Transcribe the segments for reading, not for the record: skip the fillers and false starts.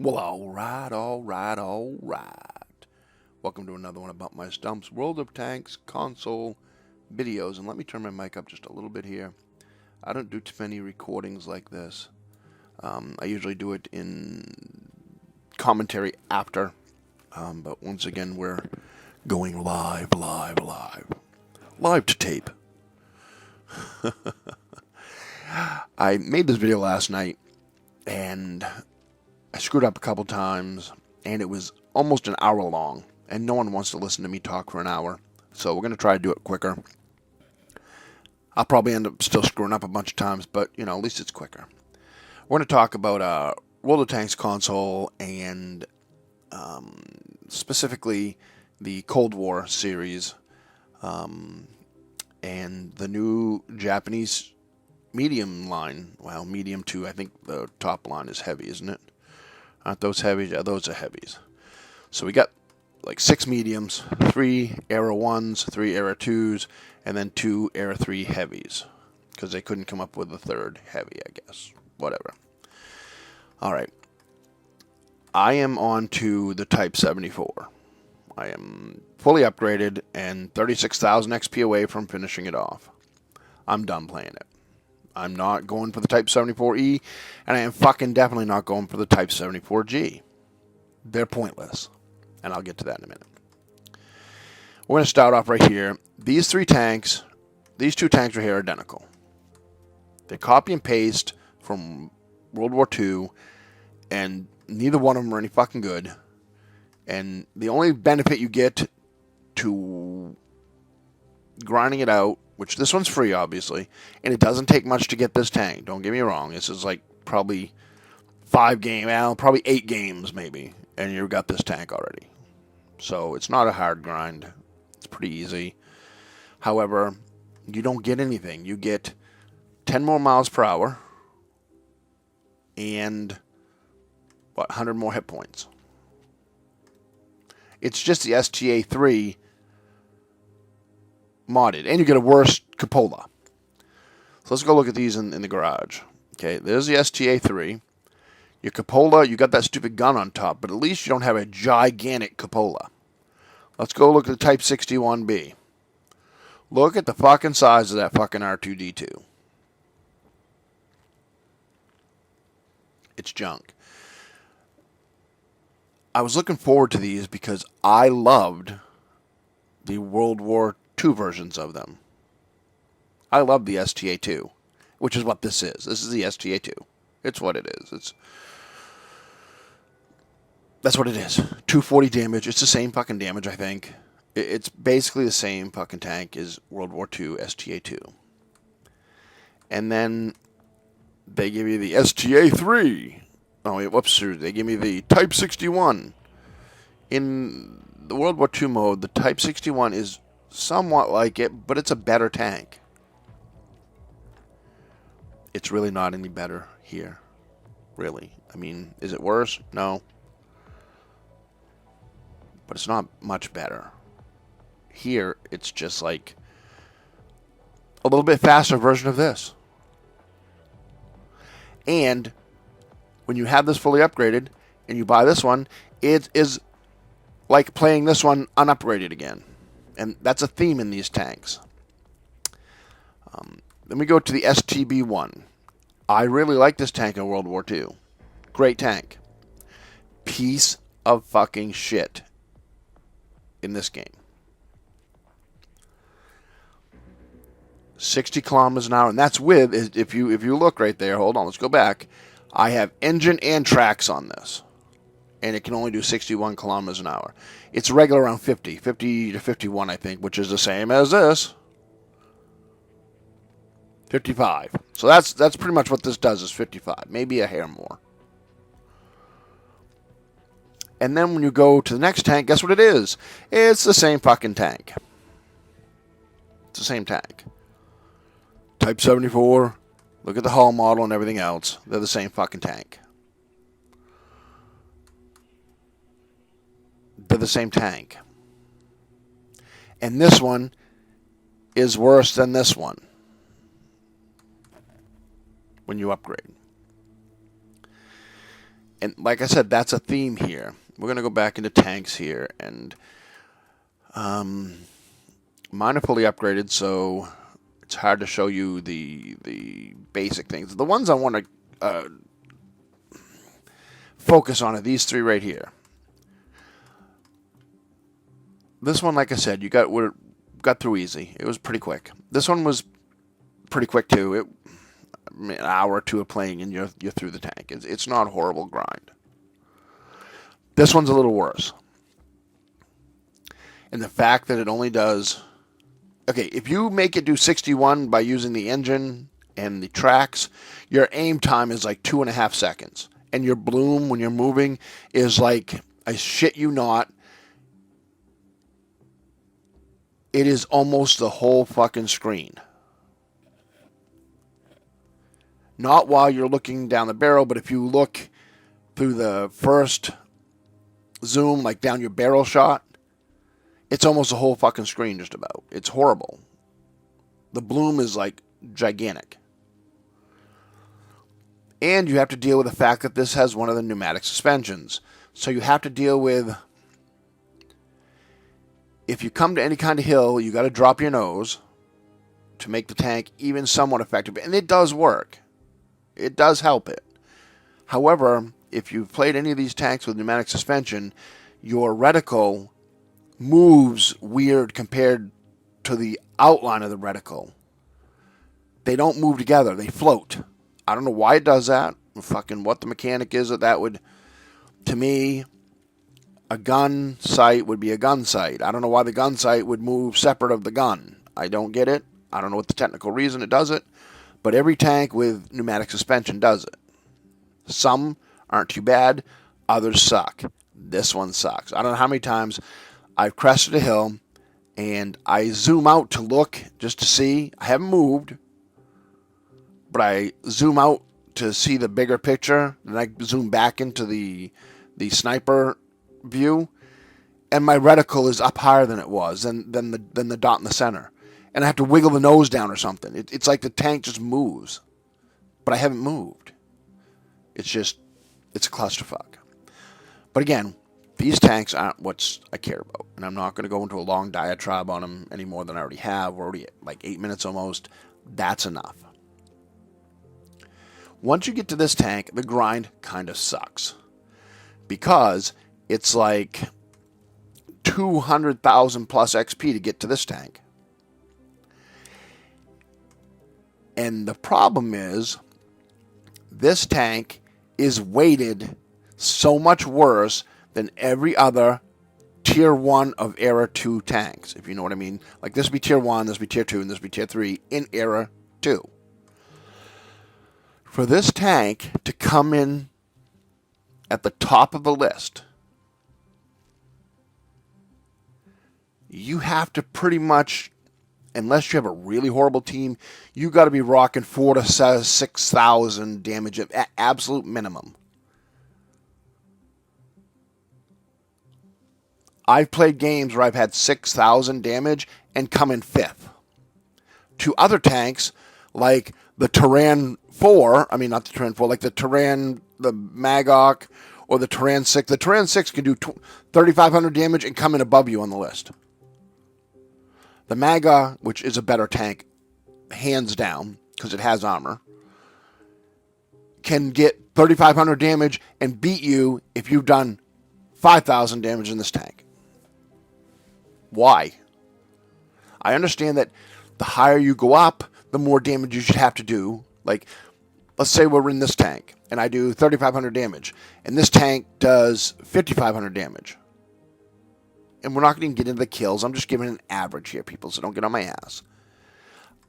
Well, alright. Welcome to another one of BumpmyStump's World of Tanks console videos. And let me turn my mic up just a little bit here. I don't do too many recordings like this. I usually do it in commentary after. But once again, we're going live to tape. I made this video last night, and I screwed up a couple times, and it was almost an hour long, and no one wants to listen to me talk for an hour, so we're going to try to do it quicker. I'll probably end up still screwing up a bunch of times, but, you know, at least it's quicker. We're going to talk about World of Tanks console and specifically the Cold War series and the new Japanese medium line. Well, medium too. I think the top line is heavy, isn't it? Aren't those heavies? Yeah, those are heavies. So we got like 6 mediums, 3 Era 1s, 3 Era 2s, and then 2 Era 3 heavies. Because they couldn't come up with a third heavy, I guess. Whatever. Alright. I am on to the Type 74. I am fully upgraded and 36,000 XP away from finishing it off. I'm done playing it. I'm not going for the Type 74E, and I am fucking definitely not going for the Type 74G. They're pointless, and I'll get to that in a minute. We're going to start off right here. These 2 tanks right here are identical. They copy and paste from World War II, and neither one of them are any fucking good. And the only benefit you get to grinding it out, which this one's free, obviously, and it doesn't take much to get this tank. Don't get me wrong. This is like probably 8 games maybe, and you've got this tank already. So it's not a hard grind. It's pretty easy. However, you don't get anything. You get 10 more miles per hour and, 100 more hit points. It's just the STA3 modded, and you get a worse cupola. So let's go look at these in the garage. Okay, there's the STA3. Your cupola, you got that stupid gun on top, but at least you don't have a gigantic cupola. Let's go look at the Type 61B. Look at the fucking size of that fucking R2-D2. It's junk. I was looking forward to these because I loved the World War II versions of them. I love the STA2, which is what this is. This is the STA2. It's what it is. That's what it is. 240 damage. It's the same fucking damage, I think. It's basically the same fucking tank as World War II STA2. And then they give you the STA3. Oh, wait, whoops. They give me the Type 61. In the World War II mode, the Type 61 is somewhat like it, but it's a better tank. It's really not any better here. Really. I mean, is it worse? No. But it's not much better. Here, it's just like a little bit faster version of this. And when you have this fully upgraded and you buy this one, it is like playing this one unupgraded again. And that's a theme in these tanks. Then we go to the STB-1. I really like this tank in World War II. Great tank. Piece of fucking shit in this game. 60 kilometers an hour, and that's with, if you look right there, hold on, let's go back. I have engine and tracks on this, and it can only do 61 kilometers an hour. It's regular around 50 to 51, I think, which is the same as this. 55. So that's pretty much what this does, is 55, maybe a hair more. And then when you go to the next tank, guess what it is? It's the same fucking tank. It's the same tank. Type 74. Look at the hull model and everything else. They're the same fucking tank. They're the same tank. And this one is worse than this one when you upgrade. And like I said, that's a theme here. We're going to go back into tanks here, and mine are fully upgraded, so it's hard to show you the basic things. The ones I want to focus on are these three right here. This one, like I said, we got through easy. It was pretty quick. This one was pretty quick too. An hour or two of playing, and you're through the tank. It's not a horrible grind. This one's a little worse. And the fact that it only does... Okay, if you make it do 61 by using the engine and the tracks, your aim time is like 2.5 seconds. And your bloom, when you're moving, is like, I shit you not, it is almost the whole fucking screen. Not while you're looking down the barrel, but if you look through the first zoom, like down your barrel shot, it's almost the whole fucking screen just about. It's horrible. The bloom is like gigantic. And you have to deal with the fact that this has one of the pneumatic suspensions. So you have to deal with, if you come to any kind of hill, you got to drop your nose to make the tank even somewhat effective. And it does work. It does help it. However, if you've played any of these tanks with pneumatic suspension, your reticle moves weird compared to the outline of the reticle. They don't move together. They float. I don't know why it does that. Fucking what the mechanic is that would... To me, a gun sight would be a gun sight. I don't know why the gun sight would move separate of the gun. I don't get it. I don't know what the technical reason it does it. But every tank with pneumatic suspension does it. Some aren't too bad. Others suck. This one sucks. I don't know how many times I've crested a hill and I zoom out to look just to see. I haven't moved, but I zoom out to see the bigger picture. Then I zoom back into the sniper view, and my reticle is up higher than it was, than the dot in the center. And I have to wiggle the nose down or something. It's like the tank just moves, but I haven't moved. It's a clusterfuck. But again, these tanks aren't what I care about, and I'm not going to go into a long diatribe on them any more than I already have. We're already at like 8 minutes almost. That's enough. Once you get to this tank, the grind kind of sucks, because it's like 200,000 plus XP to get to this tank. And the problem is, this tank is weighted so much worse than every other Tier 1 of Era 2 tanks, if you know what I mean. Like, this would be Tier 1, this would be Tier 2, and this would be Tier 3 in Era 2. For this tank to come in at the top of the list, you have to pretty much, unless you have a really horrible team, you got to be rocking 4,000 to 6,000 damage at absolute minimum. I've played games where I've had 6,000 damage and come in 5th. To other tanks, like the Terran 4, I mean not the Terran 4, like the Terran, the Magok, or the Terran 6. The Terran 6 can do 3,500 damage and come in above you on the list. The Magok, which is a better tank, hands down, because it has armor, can get 3,500 damage and beat you if you've done 5,000 damage in this tank. Why? I understand that the higher you go up, the more damage you should have to do. Like, let's say we're in this tank, and I do 3,500 damage, and this tank does 5,500 damage. And we're not going to get into the kills. I'm just giving an average here, people, so don't get on my ass.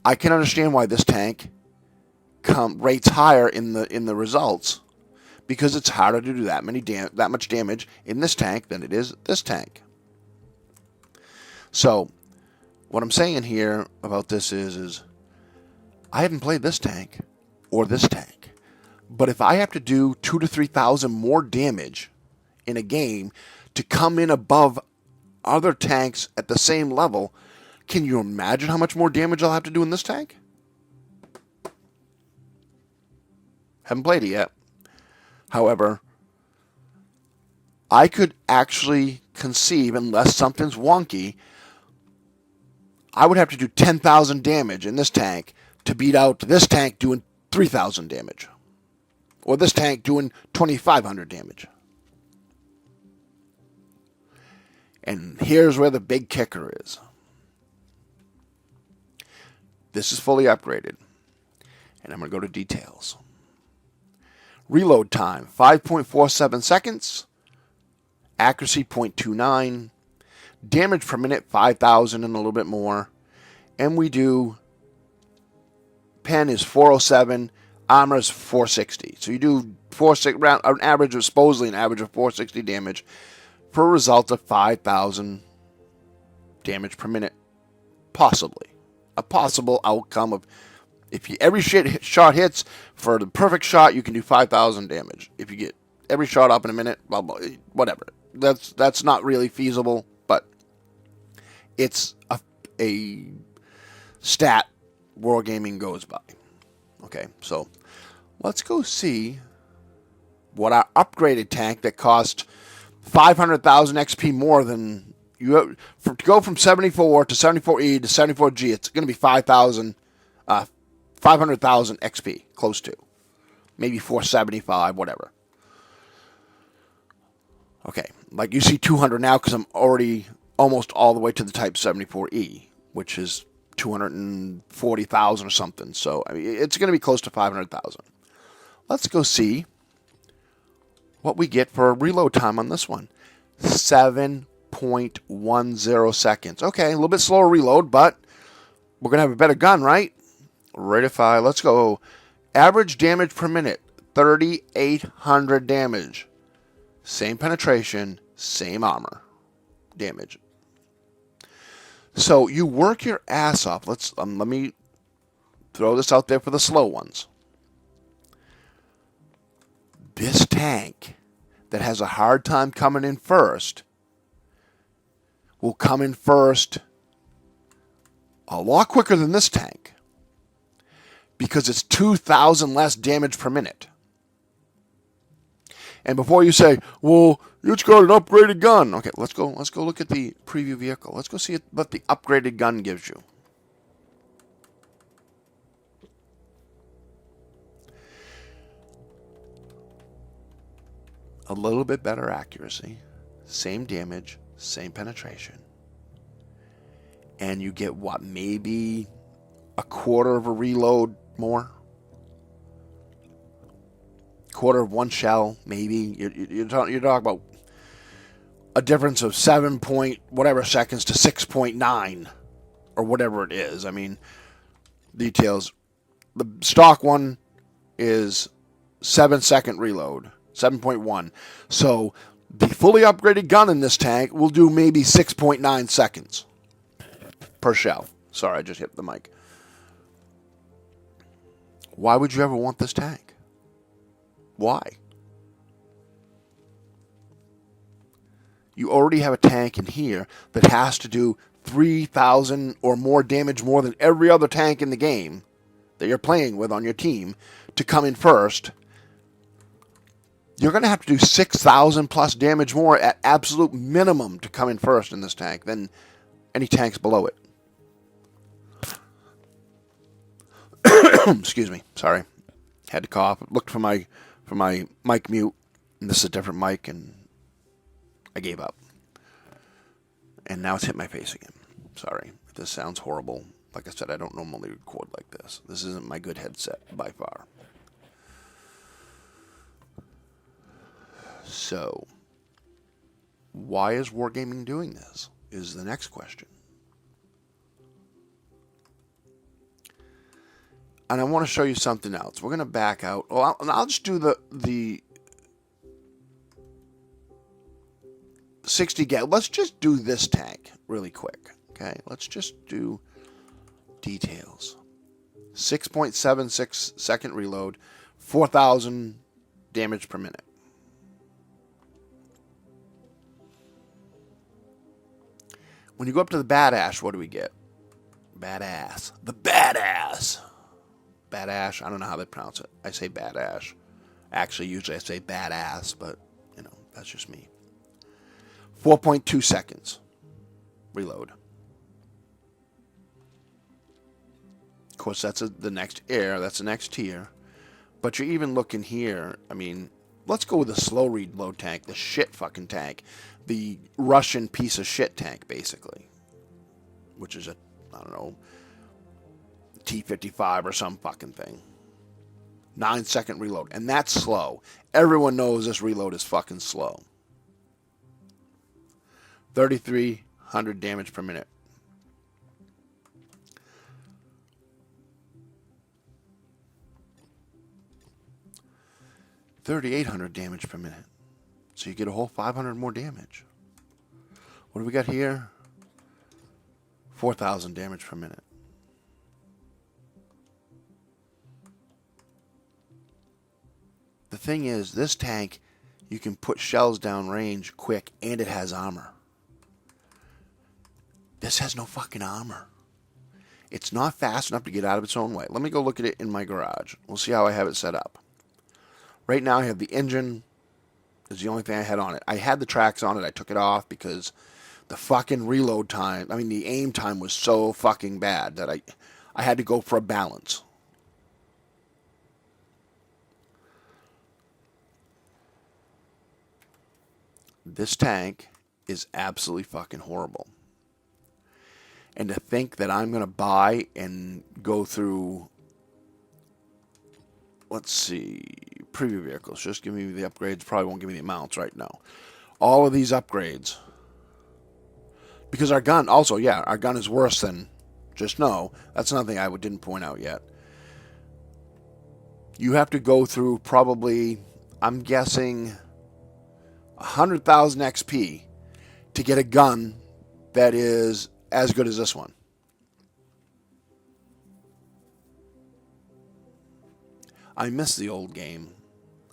I can understand why this tank rates higher in the results, because it's harder to do that much damage in this tank than it is this tank. So, what I'm saying here about this is I haven't played this tank or this tank, but if I have to do 2,000 to 3,000 more damage in a game to come in above other tanks at the same level, can you imagine how much more damage I'll have to do in this tank? Haven't played it yet. However, I could actually conceive, unless something's wonky, I would have to do 10,000 damage in this tank to beat out this tank doing 3,000 damage. Or this tank doing 2,500 damage. And here's where the big kicker is. This is fully upgraded. And I'm going to go to details. Reload time, 5.47 seconds. Accuracy, 0.29. Damage per minute, 5,000 and a little bit more. And we do... Pen is 407. Armor is 460. So you do an average of, supposedly an average of 460 damage for a result of 5,000 damage per minute. Possibly. A possible outcome of, if you, every shot hits, for the perfect shot, you can do 5,000 damage. If you get every shot up in a minute, blah, blah, whatever. That's not really feasible, but it's a stat Wargaming goes by. Okay, so let's go see what our upgraded tank that cost 500,000 XP more than you have, to go from 74 to 74E to 74G. It's going to be 500,000 XP, close to, maybe 475, whatever. Okay, like you see 200 now because I'm already almost all the way to the Type 74E, which is 240,000 or something. So I mean, it's going to be close to 500,000. Let's go see what we get for a reload time on this one. 7.10 seconds. Okay, a little bit slower reload, but we're going to have a better gun, right? Ratify. Let's go. Average damage per minute, 3,800 damage. Same penetration, same armor damage. So you work your ass off. Let me throw this out there for the slow ones. This tank that has a hard time coming in first will come in first a lot quicker than this tank because it's 2,000 less damage per minute. And before you say, well, it's got an upgraded gun. Okay, let's go look at the preview vehicle. Let's go see what the upgraded gun gives you. A little bit better accuracy, same damage, same penetration. And you get what, maybe a quarter of a reload more? Quarter of one shell, maybe. You're talking about a difference of 7 point whatever seconds to 6.9 or whatever it is. I mean, details. The stock one is 7-second reload, 7.1. So the fully upgraded gun in this tank will do maybe 6.9 seconds per shell. Sorry, I just hit the mic. Why would you ever want this tank? Why? You already have a tank in here that has to do 3,000 or more damage more than every other tank in the game that you're playing with on your team to come in first. You're going to have to do 6,000 plus damage more at absolute minimum to come in first in this tank than any tanks below it. Excuse me. Sorry. Had to cough. Looked for my mic mute, and this is a different mic, and I gave up. And now it's hit my face again. Sorry if this sounds horrible. Like I said, I don't normally record like this. This isn't my good headset by far. So, why is Wargaming doing this? Is the next question. And I want to show you something else. We're going to back out. Well, I'll just do the 60 gal. Let's just do this tank really quick. Okay, let's just do details. 6.76 second reload, 4,000 damage per minute. When you go up to the badass, what do we get? Badass. The badass. Badass. I don't know how they pronounce it. I say badass. Actually, usually I say badass, but, you know, that's just me. 4.2 seconds reload. Of course, that's the next air. That's the next tier. But you're even looking here. I mean, let's go with the slow reload tank, the shit fucking tank, the Russian piece of shit tank, basically, which is a, I don't know, T-55 or some fucking thing. 9-second reload, and that's slow. Everyone knows this reload is fucking slow. 3,300 damage per minute. $3,800 damage per minute. So you get a whole 500 more damage. What do we got here? 4,000 damage per minute. The thing is, this tank, you can put shells down range quick, and it has armor. This has no fucking armor. It's not fast enough to get out of its own way. Let me go look at it in my garage. We'll see how I have it set up. Right now, I have the engine. Is the only thing I had on it. I had the tracks on it. I took it off because the fucking reload time, I mean, the aim time was so fucking bad that I had to go for a balance. This tank is absolutely fucking horrible. And to think that I'm going to buy and go through, let's see, preview vehicles. Just give me the upgrades. Probably won't give me the amounts right now. All of these upgrades. Because our gun, also, yeah, our gun is worse than, just know, that's another thing I didn't point out yet. You have to go through probably, I'm guessing, 100,000 XP to get a gun that is as good as this one. I miss the old game.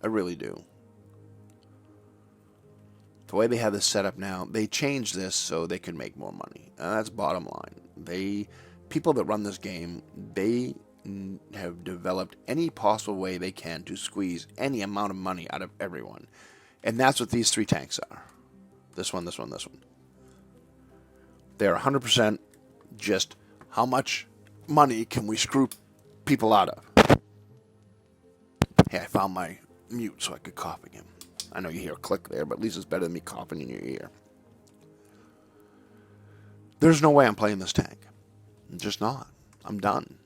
I really do. The way they have this set up now, they changed this so they could make more money. And that's bottom line. People that run this game, they have developed any possible way they can to squeeze any amount of money out of everyone. And that's what these three tanks are. This one, this one, this one. They're 100% just how much money can we screw people out of. Hey, I found my mute so I could cough again. I know you hear a click there, but at least it's better than me coughing in your ear. There's no way I'm playing this tank. I'm just not. I'm done.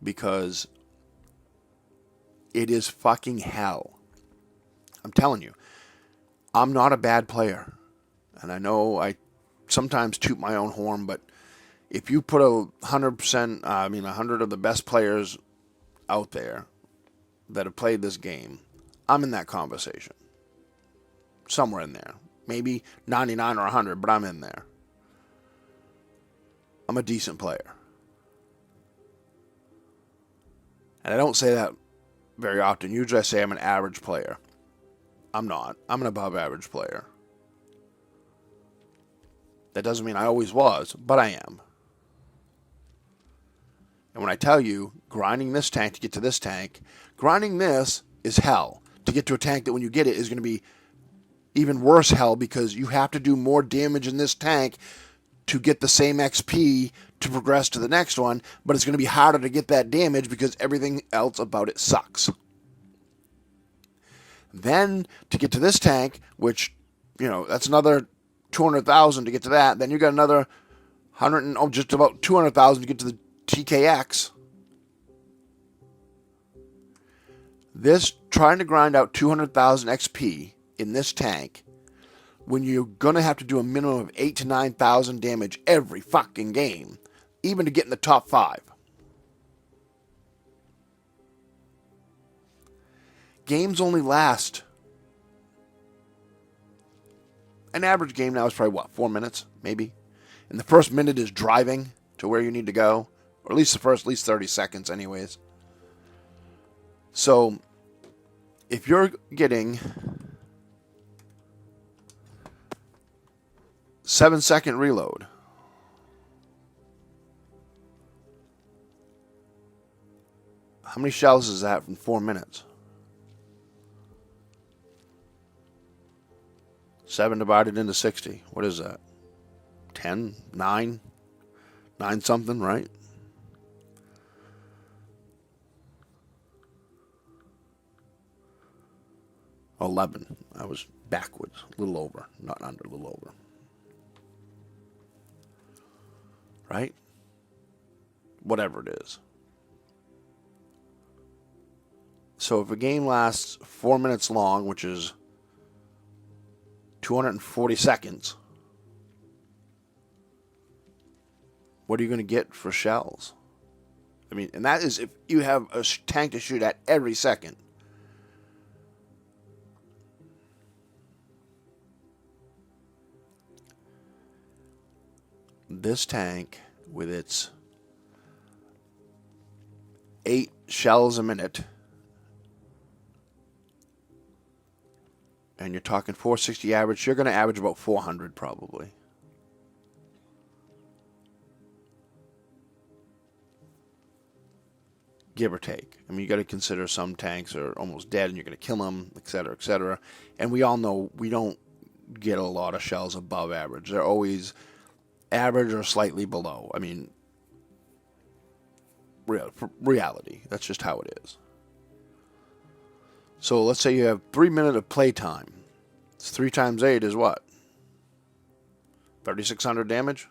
Because it is fucking hell. I'm telling you. I'm not a bad player. And I know I sometimes toot my own horn, but if you put 100 of the best players out there that have played this game, I'm in that conversation. Somewhere in there. Maybe 99 or 100, but I'm in there. I'm a decent player. And I don't say that very often. Usually I say I'm an average player. I'm not. I'm an above average player. That doesn't mean I always was, but I am. And when I tell you, grinding this tank to get to this tank, grinding this is hell. To get to a tank that when you get it is going to be even worse hell because you have to do more damage in this tank to get the same XP to progress to the next one, but it's going to be harder to get that damage because everything else about it sucks. Then to get to this tank, which, you know, that's another 200,000 to get to that. Then you got another just about 200,000 to get to the TKX. This, trying to grind out 200,000 XP in this tank, when you're going to have to do a minimum of 8,000 to 9,000 damage every fucking game, even to get in the top 5. Games only last. An average game now is probably, 4 minutes, maybe? And the first minute is driving to where you need to go. Or at least the first 30 seconds anyways. So, if you're getting 7-second reload, how many shells is that in 4 minutes? 7 divided into 60. What is that? 10? 9? 9 something, right? $11. I was backwards. A little over. Not under, a little over. Right? Whatever it is. So if a game lasts 4 minutes long, which is 240 seconds, what are you going to get for shells? I mean, and that is if you have a tank to shoot at every second. This tank, with its 8 shells a minute, and you're talking 460 average, you're going to average about 400 probably. Give or take. I mean, you got to consider some tanks are almost dead and you're going to kill them, et cetera, et cetera. And we all know we don't get a lot of shells above average. They're always average or slightly below. I mean, reality. That's just how it is. So let's say you have 3 minutes of play time. It's 3 times 8 is what? 3,600 damage?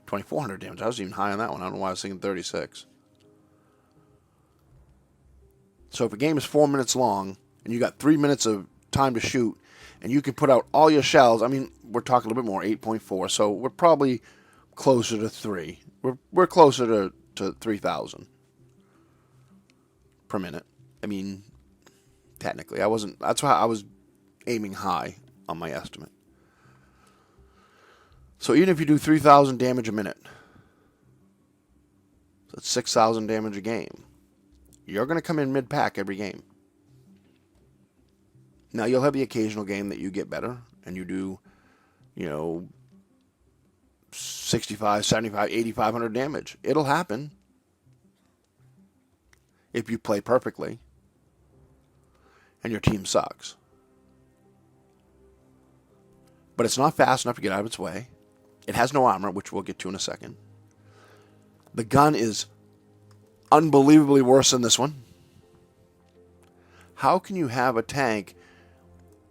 2,400 damage. I was even high on that one. I don't know why I was thinking 36. So if a game is 4 minutes long and you got 3 minutes of time to shoot and you can put out all your shells, I mean, we're talking a little bit more, 8.4. So we're probably closer to 3. We're closer to 3,000 per minute. I mean, technically, that's why I was aiming high on my estimate. So even if you do 3,000 damage a minute, that's 6,000 damage a game. You're going to come in mid-pack every game. Now, you'll have the occasional game that you get better, and you do, 65, 75, 8,500 damage. It'll happen if you play perfectly and your team sucks. But it's not fast enough to get out of its way. It has no armor, which we'll get to in a second. The gun is unbelievably worse than this one. How can you have a tank,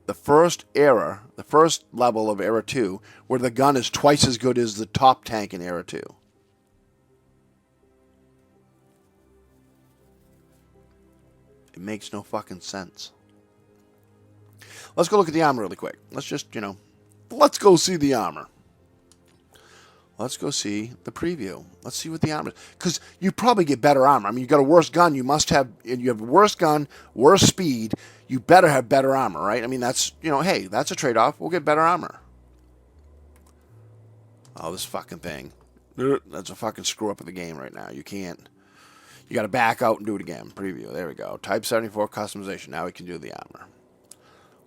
the first level of Era 2, where the gun is twice as good as the top tank in Era 2? It makes no fucking sense. Let's go look at the armor really quick. Let's just, let's go see the armor. Let's go see the preview. Let's see what the armor is. Because you probably get better armor. I mean, you got a worse gun. You have worse gun, worse speed. You better have better armor, right? I mean, that's, hey, that's a trade-off. We'll get better armor. Oh, this fucking thing. That's a fucking screw up of the game right now. You can't. You got to back out and do it again. Preview. There we go. Type 74 customization. Now we can do the armor.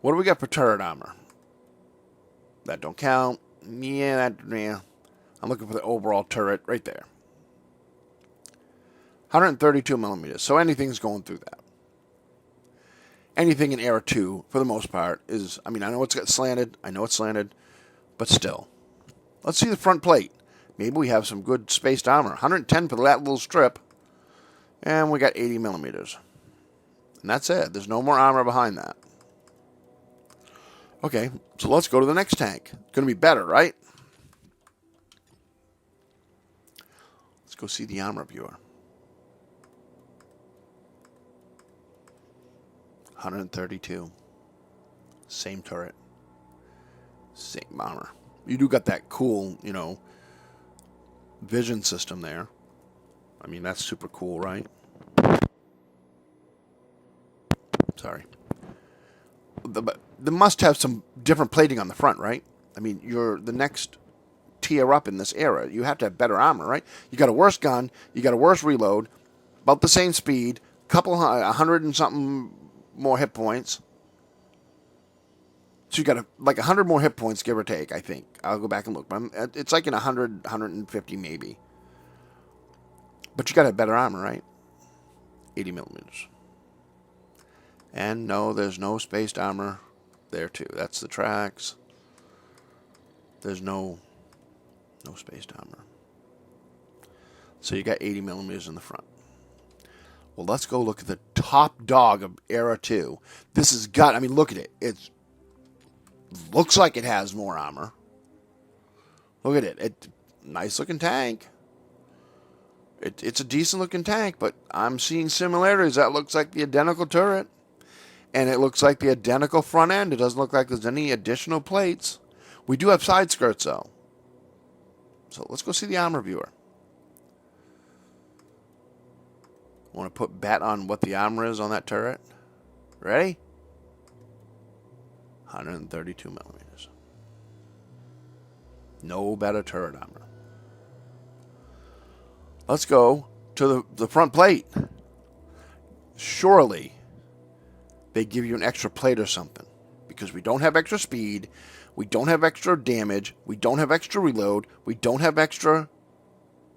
What do we got for turret armor? That don't count. Yeah. I'm looking for the overall turret right there. 132 millimeters. So anything's going through that. Anything in Era 2, for the most part, is... I mean, I know it's got slanted. But still. Let's see the front plate. Maybe we have some good spaced armor. 110 for that little strip. And we got 80 millimeters. And that's it. There's no more armor behind that. Okay, so let's go to the next tank. It's going to be better, right? Let's go see the armor viewer. 132. Same turret. Same armor. You do got that cool, vision system there. I mean, that's super cool, right? Sorry. They must have some different plating on the front, right? I mean, you're the next tier up in this era. You have to have better armor, right? You got a worse gun. You got a worse reload. About the same speed. 100 and something more hit points. So you got like 100 more hit points, give or take, I think. I'll go back and look. But it's like in 100, 150 maybe. But you got to have better armor, right? 80 millimeters. And no, there's no spaced armor there too. That's the tracks. There's no spaced armor. So you got 80 millimeters in the front. Well, let's go look at the top dog of Era 2. This has got, I mean, look at it. It looks like it has more armor. Look at it. Nice looking tank. It's a decent looking tank, but I'm seeing similarities. That looks like the identical turret. And it looks like the identical front end. It doesn't look like there's any additional plates. We do have side skirts, though. So let's go see the armor viewer. I want to put bet on what the armor is on that turret. Ready? 132 millimeters. No better turret armor. Let's go to the front plate. Surely they give you an extra plate or something. Because we don't have extra speed. We don't have extra damage. We don't have extra reload. We don't have extra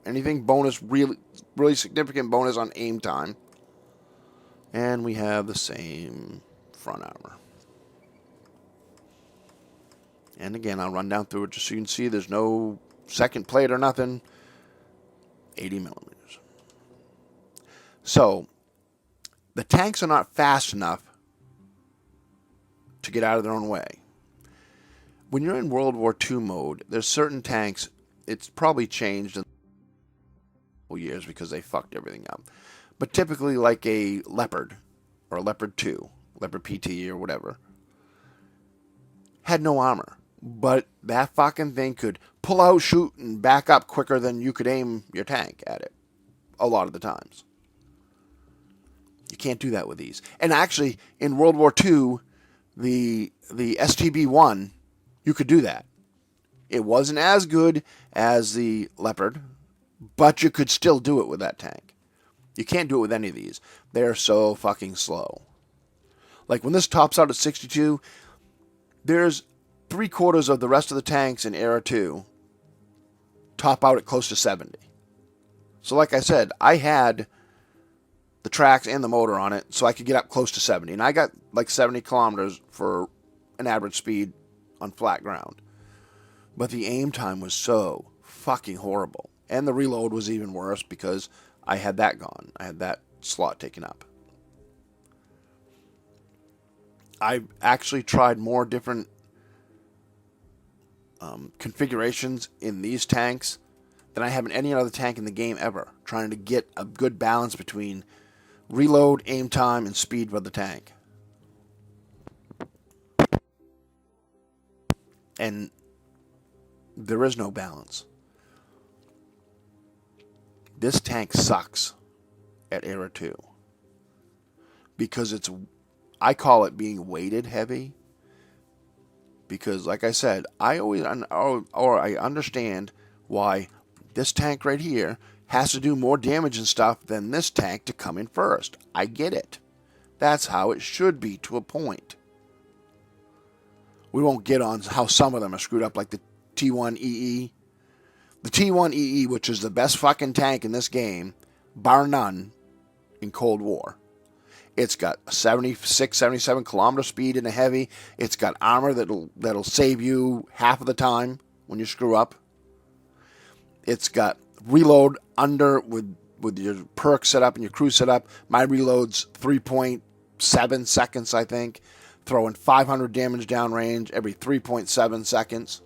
anything bonus, really significant bonus on aim time. And we have the same front armor. And again, I'll run down through it just so you can see there's no second plate or nothing. 80 millimeters. So, the tanks are not fast enough to get out of their own way. When you're in World War II mode, there's certain tanks, it's probably changed in years because they fucked everything up. But typically like a Leopard, or a Leopard 2, Leopard PT or whatever, had no armor. But that fucking thing could pull out, shoot, and back up quicker than you could aim your tank at it. A lot of the times. You can't do that with these. And actually, in World War II, the STB-1, you could do that. It wasn't as good as the Leopard, but you could still do it with that tank. You can't do it with any of these. They're so fucking slow. Like when this tops out at 62, there's 3/4 of the rest of the tanks in Era 2 top out at close to 70. So like I said, I had the tracks and the motor on it so I could get up close to 70. And I got like 70 kilometers for an average speed on flat ground. But the aim time was so fucking horrible. And the reload was even worse because I had that gone. I had that slot taken up. I actually tried more different configurations in these tanks than I have in any other tank in the game ever, trying to get a good balance between reload, aim time, and speed with the tank. And there is no balance. This tank sucks at Era 2 because I call it being weighted heavy. Because, like I said, I understand why this tank right here has to do more damage and stuff than this tank to come in first. I get it. That's how it should be to a point. We won't get on how some of them are screwed up, like the T1EE. The T1EE, which is the best fucking tank in this game, bar none, in Cold War. It's got 76, 77 kilometer speed in a heavy. It's got armor that'll save you half of the time when you screw up. It's got reload under with your perk set up and your crew set up. My reload's 3.7 seconds, I think. Throwing 500 damage downrange every 3.7 seconds.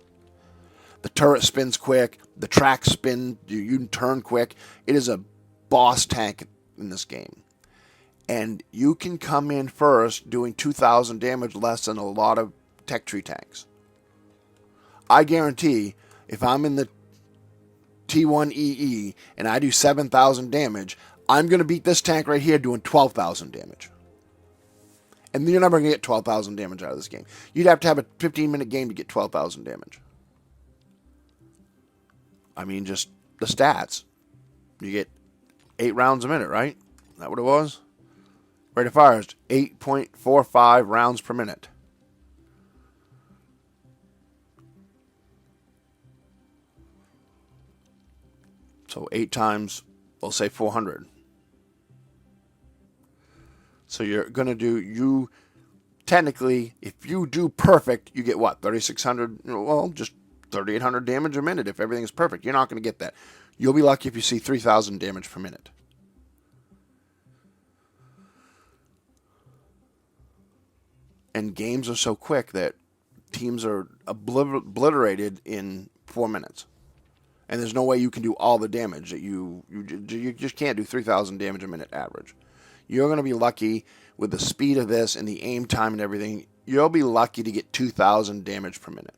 The turret spins quick. The tracks spin. You can turn quick. It is a boss tank in this game. And you can come in first doing 2,000 damage less than a lot of tech tree tanks. I guarantee if I'm in the T1EE and I do 7,000 damage, I'm going to beat this tank right here doing 12,000 damage. And you're never going to get 12,000 damage out of this game. You'd have to have a 15-minute game to get 12,000 damage. I mean, just the stats. You get 8 rounds a minute, right? Is that what it was? Rate of fire is 8.45 rounds per minute. So 8 times, we'll say 400. So you're going to do, technically, if you do perfect, you get what? 3,600, well, just 3,800 damage a minute if everything is perfect. You're not going to get that. You'll be lucky if you see 3,000 damage per minute. And games are so quick that teams are obliterated in 4 minutes. And there's no way you can do all the damage that you just can't do 3,000 damage a minute average. You're going to be lucky with the speed of this and the aim time and everything. You'll be lucky to get 2,000 damage per minute.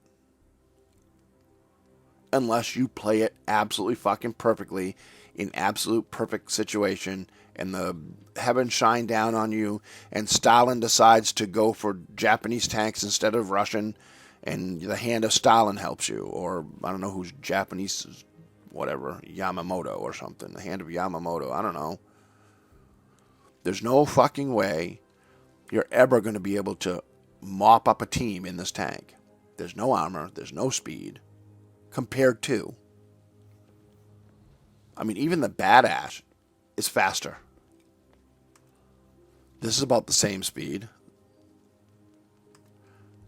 Unless you play it absolutely fucking perfectly in absolute perfect situation and the heavens shine down on you and Stalin decides to go for Japanese tanks instead of Russian and the hand of Stalin helps you, or I don't know who's Japanese, whatever, Yamamoto or something, the hand of Yamamoto, I don't know. There's no fucking way you're ever going to be able to mop up a team in this tank. There's no armor, there's no speed, compared to, I mean, even the Badass is faster. This is about the same speed.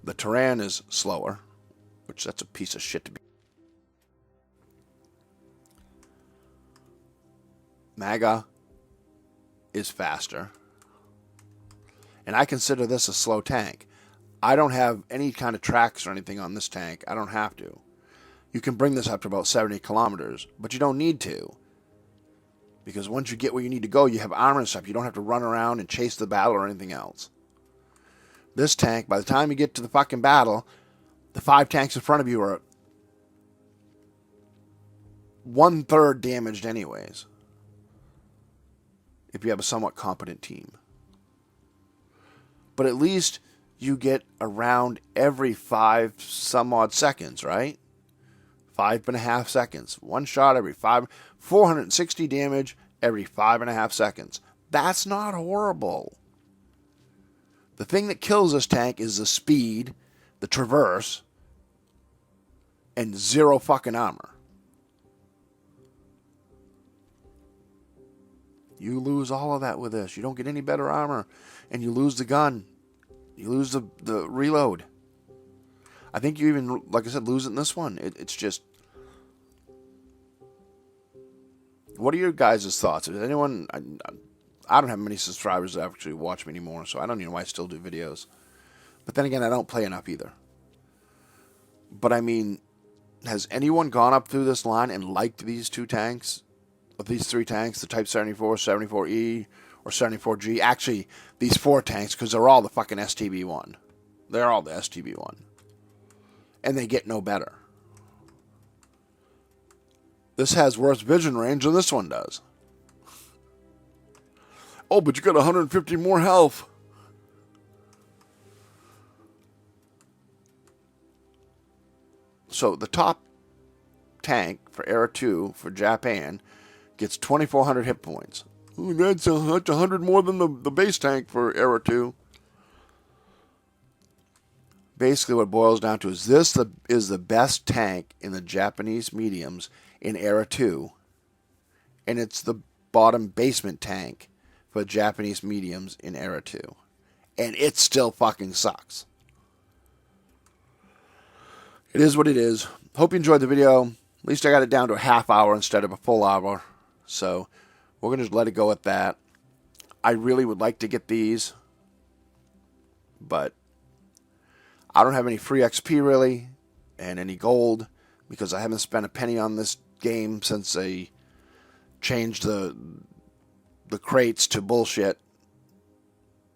The Terran is slower, which that's a piece of shit to be. MAGA is faster. And I consider this a slow tank. I don't have any kind of tracks or anything on this tank. I don't have to. You can bring this up to about 70 kilometers, but you don't need to. Because once you get where you need to go, you have armor and stuff. You don't have to run around and chase the battle or anything else. This tank, by the time you get to the fucking battle, the 5 tanks in front of you are 1/3 damaged anyways. If you have a somewhat competent team. But at least you get around every 5 some odd seconds, right? 5.5 seconds. One shot every 460 damage every 5.5 seconds. That's not horrible. The thing that kills this tank is the speed, the traverse, and 0 fucking armor. You lose all of that with this. You don't get any better armor, and you lose the gun. You lose the reload. I think you even, like I said, lose it in this one. It's just... What are your guys' thoughts? Is anyone... I don't have many subscribers that actually watch me anymore, so I don't even know why I still do videos. But then again, I don't play enough either. But I mean, has anyone gone up through this line and liked these 2 tanks? Of these 3 tanks, the Type 74, 74E, or 74G? Actually, these 4 tanks, because they're all the fucking STB-1. They're all the STB-1. And they get no better. This has worse vision range than this one does. Oh, but you got 150 more health. So the top tank for Era 2 for Japan gets 2,400 hit points. Ooh, that's 100 more than the base tank for Era 2. Basically what it boils down to is this is the best tank in the Japanese mediums in Era 2. And it's the bottom basement tank for Japanese mediums in Era 2. And it still fucking sucks. It is what it is. Hope you enjoyed the video. At least I got it down to a half hour instead of a full hour. So we're going to just let it go at that. I really would like to get these. But I don't have any free XP really. And any gold. Because I haven't spent a penny on this game since they changed the crates to bullshit.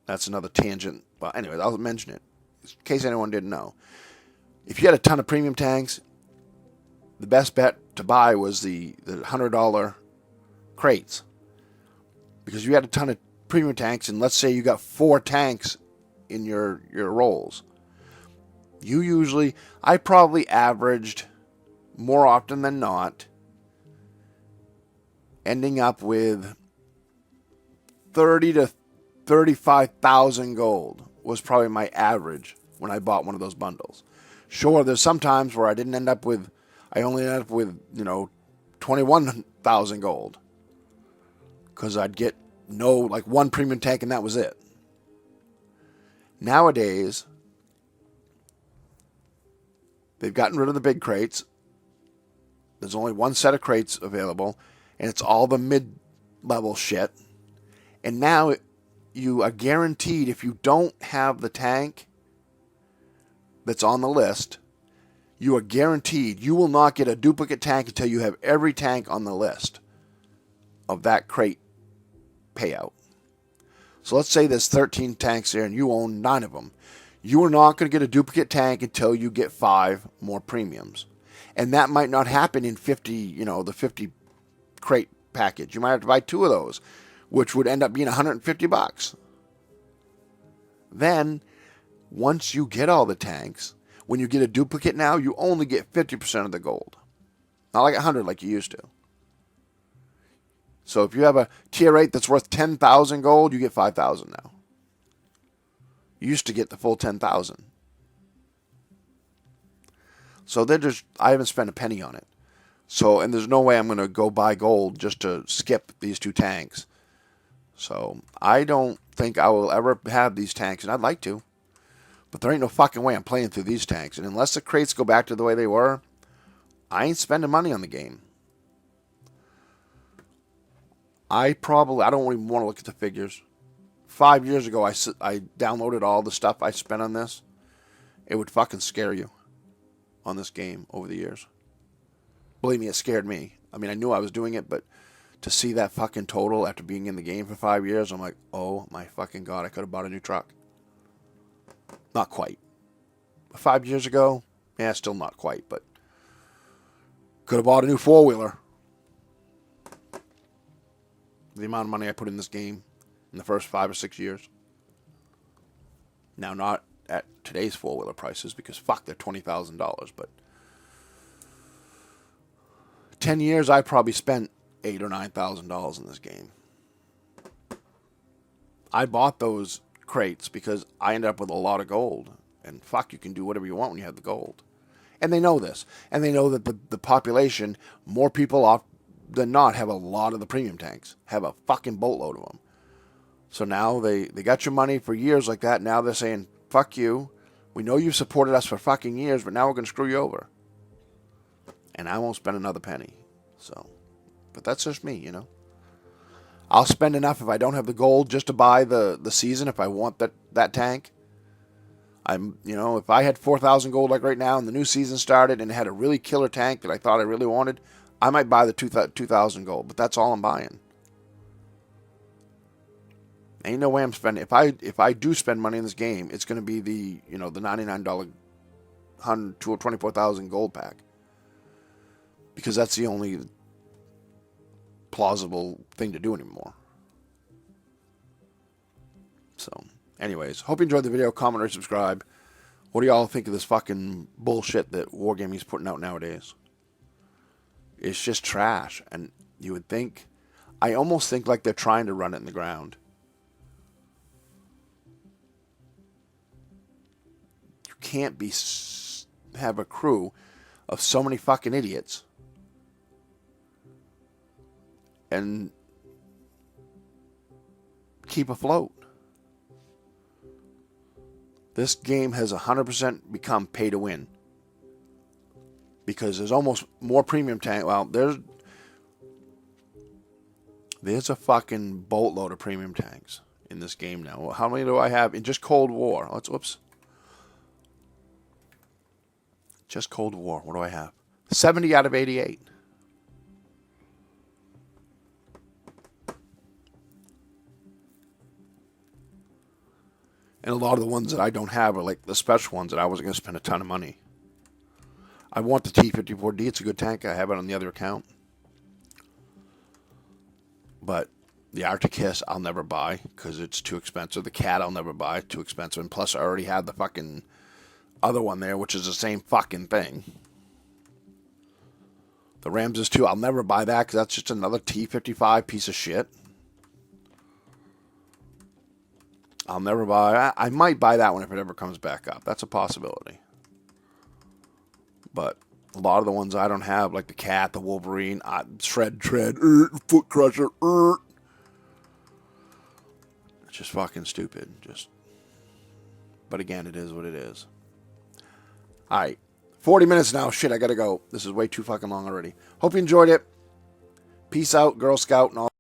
That's another tangent. But anyway, I'll mention it. In case anyone didn't know. If you had a ton of premium tanks, the best bet to buy was the $100 crates. Because you had a ton of premium tanks, and let's say you got 4 tanks in your rolls. I probably averaged, more often than not, ending up with 30 to 35,000 gold was probably my average when I bought one of those bundles. Sure, there's some times where I only ended up with, 21,000 gold. Because I'd get one premium tank and that was it. Nowadays, they've gotten rid of the big crates. There's only one set of crates available, and it's all the mid-level shit. And now you are guaranteed, if you don't have the tank that's on the list, you are guaranteed you will not get a duplicate tank until you have every tank on the list of that crate payout. So let's say there's 13 tanks there and you own 9 of them. You are not going to get a duplicate tank until you get 5 more premiums. And that might not happen in 50, the 50 crate package. You might have to buy 2 of those, which would end up being $150. Then, once you get all the tanks, when you get a duplicate now, you only get 50% of the gold. Not like 100 like you used to. So if you have a tier 8 that's worth 10,000 gold, you get 5,000 now. You used to get the full 10,000. So I haven't spent a penny on it. So, and there's no way I'm going to go buy gold just to skip these 2 tanks. So I don't think I will ever have these tanks, and I'd like to. But there ain't no fucking way I'm playing through these tanks. And unless the crates go back to the way they were, I ain't spending money on the game. I don't even want to look at the figures. 5 years ago, I downloaded all the stuff I spent on this. It would fucking scare you on this game over the years. Believe me, it scared me. I mean, I knew I was doing it, but to see that fucking total after being in the game for 5 years, I'm like, oh my fucking God, I could have bought a new truck. Not quite. 5 years ago, yeah, still not quite, but could have bought a new 4-wheeler. The amount of money I put in this game in the first 5 or 6 years. Now, not at today's 4-wheeler prices, because fuck, they're $20,000, but 10 years, I probably spent $8,000 or $9,000 in this game. I bought those crates because I ended up with a lot of gold. And fuck, you can do whatever you want when you have the gold. And they know this. And they know that the population, more people off than not, have a lot of the premium tanks. Have a fucking boatload of them. So now they got your money for years like that. Now they're saying, fuck you. We know you've supported us for fucking years, but now we're going to screw you over. And I won't spend another penny. So, but that's just me, I'll spend enough if I don't have the gold just to buy the season if I want that tank. If I had 4,000 gold like right now and the new season started and it had a really killer tank that I thought I really wanted, I might buy the 2,000 gold, but that's all I'm buying. Ain't no way I'm spending. If I do spend money in this game, it's going to be the $99 24,000 gold pack, because that's the only plausible thing to do anymore. So, anyways, hope you enjoyed the video. Comment or subscribe. What do y'all think of this fucking bullshit that Wargaming's putting out nowadays? It's just trash, and you would think, I almost think like they're trying to run it in the ground. You can't have a crew of so many fucking idiots and keep afloat. This game has 100% become pay to win. Because there's almost more premium tank. Well, there's a fucking boatload of premium tanks in this game now. Well, how many do I have in just Cold War? Whoops. Just Cold War. What do I have? 70 out of 88. And a lot of the ones that I don't have are like the special ones that I wasn't going to spend a ton of money. I want the T-54D. It's a good tank. I have it on the other account. But the Arctic Hiss I'll never buy because it's too expensive. The Cat I'll never buy. Too expensive. And plus I already had the fucking other one there, which is the same fucking thing. The Ramses 2, I'll never buy that because that's just another T-55 piece of shit. I'll never buy. I might buy that one if it ever comes back up. That's a possibility. But a lot of the ones I don't have, like the Cat, the Wolverine, Shred, Foot Crusher, it's just fucking stupid. Just But again, it is what it is. All right. 40 minutes now. Shit, I gotta go. This is way too fucking long already. Hope you enjoyed it. Peace out, Girl Scout, and all.